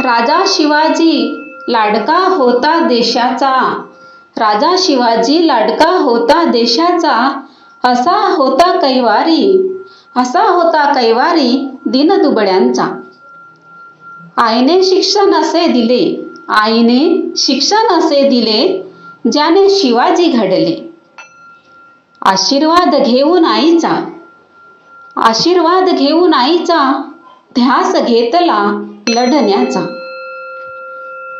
राजा शिवाजी लाडका होता देशाचा, राजा शिवाजी लाडका होता देशाचा, असा होता कैवारी, असा होता कैवारी दीनदुबळ्यांचा. आईने शिक्षण असे दिले, आईने शिक्षण असे दिले, ज्याने शिवाजी घडले. आशीर्वाद घेऊन आईचा, आशीर्वाद घेऊन आईचा, ध्यास घेतला लढण्याचा.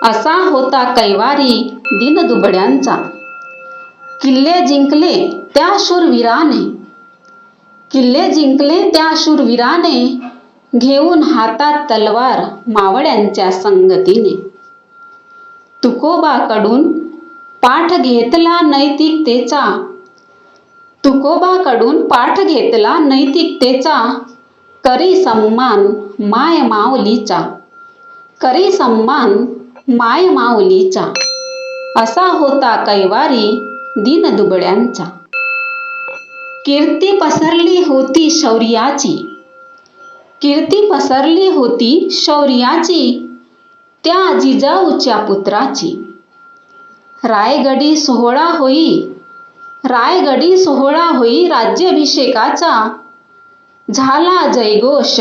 असा होता कैवारी दीनदुबळ्यांचा. किल्ले जिंकले त्या शूरवीराने, किल्ले जिंकले त्या शूरवीराने, घेऊन हातात तलवार मावळ्यांच्या संगतीने. तुकोबाकडून पाठ घेतला नैतिकतेचा, तुकोबाकडून पाठ घेतला नैतिकतेचा, करी सन्मान माय माऊलीचा, करी सन्मान माय माऊलीचा. असा होता कैवारी दीनदुबळ्यांचा. कीर्ती पसरली होती शौर्याची, कीर्ती पसरली होती शौर्याची, त्या जिजाऊच्या पुत्राची. रायगडी सोहळा होई, रायगडी सोहळा होई राज्याभिषेकाचा, झाला जयघोष,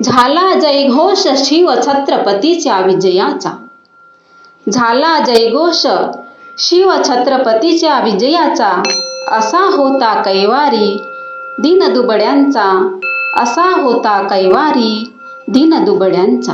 झाला जयघोष शिवछत्रपतीच्या विजयाचा, झाला जयघोष शिवछत्रपतीच्या विजयाचा. असा होता कैवारी दीनदुबळ्यांचा, असा होता कैवारी दीनदुबळ्यांचा.